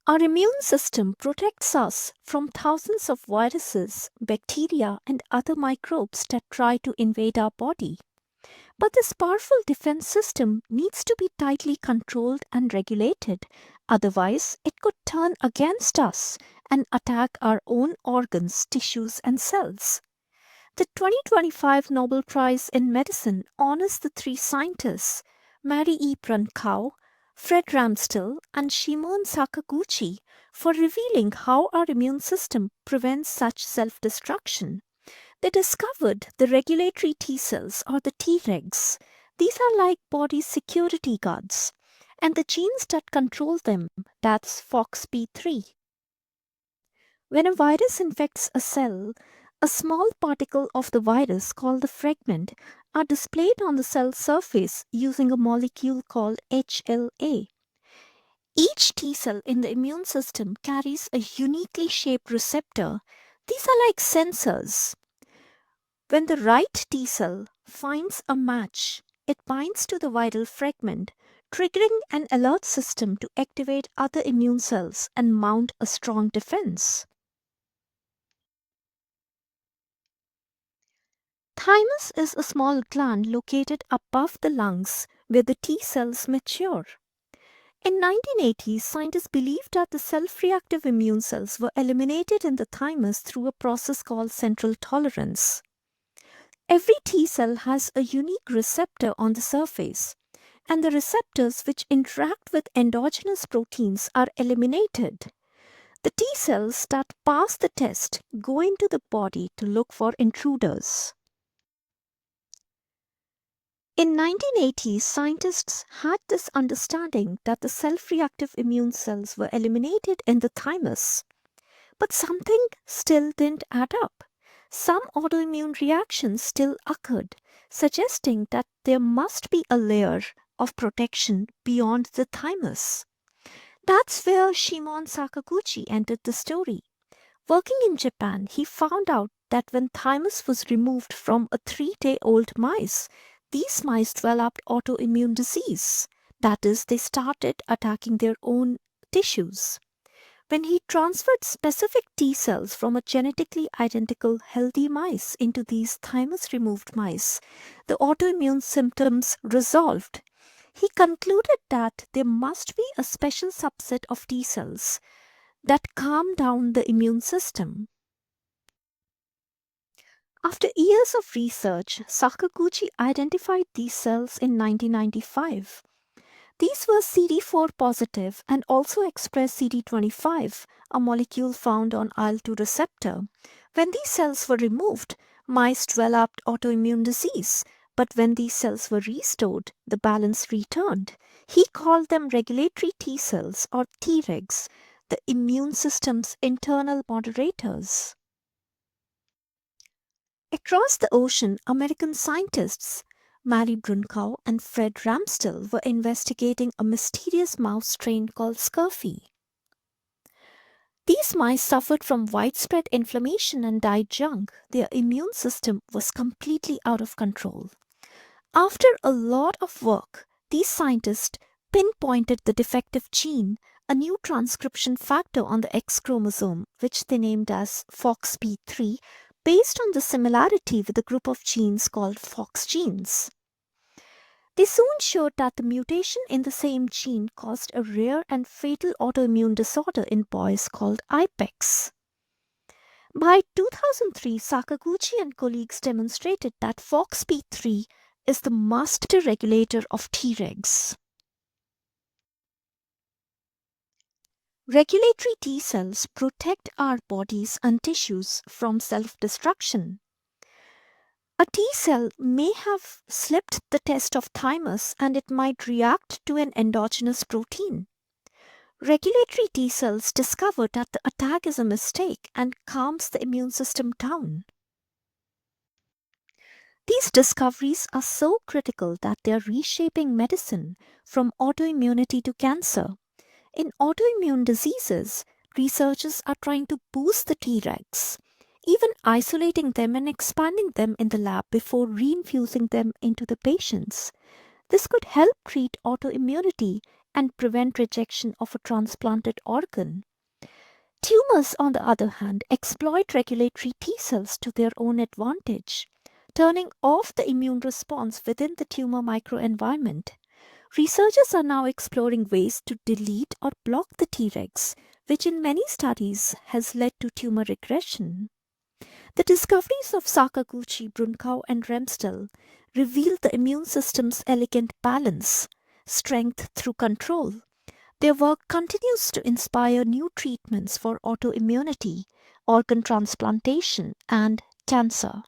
Our immune system protects us from thousands of viruses, bacteria, and other microbes that try to invade our body. But this powerful defense system needs to be tightly controlled and regulated. Otherwise, it could turn against us and attack our own organs, tissues, and cells. The 2025 Nobel Prize in Medicine honors the three scientists, Mary E. Brunkow, Fred Ramsdell, and Shimon Sakaguchi, for revealing how our immune system prevents such self destruction. They discovered the regulatory T cells, or the Tregs. These are like body security guards, and the genes that control them, that's FOXP3. When a virus infects a cell, a small particle of the virus called the fragment are displayed on the cell surface using a molecule called HLA. Each T cell in the immune system carries a uniquely shaped receptor. These are like sensors. When the right T cell finds a match, it binds to the viral fragment, triggering an alert system to activate other immune cells and mount a strong defense. Thymus is a small gland located above the lungs where the T cells mature. In 1980s, scientists believed that the self-reactive immune cells were eliminated in the thymus through a process called central tolerance. Every T cell has a unique receptor on the surface, and the receptors which interact with endogenous proteins are eliminated. The T cells that pass the test go into the body to look for intruders. In 1980s, scientists had this understanding that the self-reactive immune cells were eliminated in the thymus. But something still didn't add up. Some autoimmune reactions still occurred, suggesting that there must be a layer of protection beyond the thymus. That's where Shimon Sakaguchi entered the story. Working in Japan, he found out that when thymus was removed from a 3-day-old mice, these mice developed autoimmune disease. That is, they started attacking their own tissues. When he transferred specific T cells from a genetically identical healthy mice into these thymus-removed mice, the autoimmune symptoms resolved. He concluded that there must be a special subset of T cells that calm down the immune system. After years of research, Sakaguchi identified these cells in 1995. These were CD4 positive and also expressed CD25, a molecule found on IL-2 receptor. When these cells were removed, mice developed autoimmune disease, but when these cells were restored, the balance returned. He called them regulatory T cells, or Tregs, the immune system's internal moderators. Across the ocean, American scientists Mary Brunkow and Fred Ramsdell were investigating a mysterious mouse strain called scurvy. These mice suffered from widespread inflammation and died young. Their immune system was completely out of control. After a lot of work, these scientists pinpointed the defective gene, a new transcription factor on the X chromosome, which they named as FOXP3, based on the similarity with a group of genes called FOX genes. They soon showed that the mutation in the same gene caused a rare and fatal autoimmune disorder in boys called IPEX. By 2003, Sakaguchi and colleagues demonstrated that FOXP3 is the master regulator of Tregs. Regulatory T cells protect our bodies and tissues from self-destruction. A T cell may have slipped the test of thymus and it might react to an endogenous protein. Regulatory T cells discover that the attack is a mistake and calms the immune system down. These discoveries are so critical that they are reshaping medicine from autoimmunity to cancer. In autoimmune diseases, researchers are trying to boost the Tregs, even isolating them and expanding them in the lab before reinfusing them into the patients. This could help treat autoimmunity and prevent rejection of a transplanted organ. Tumors, on the other hand, exploit regulatory T cells to their own advantage, turning off the immune response within the tumor microenvironment. Researchers are now exploring ways to delete or block the Tregs, which in many studies has led to tumor regression. The discoveries of Sakaguchi, Brunkow, and Ramsdell reveal the immune system's elegant balance, strength through control. Their work continues to inspire new treatments for autoimmunity, organ transplantation, and cancer.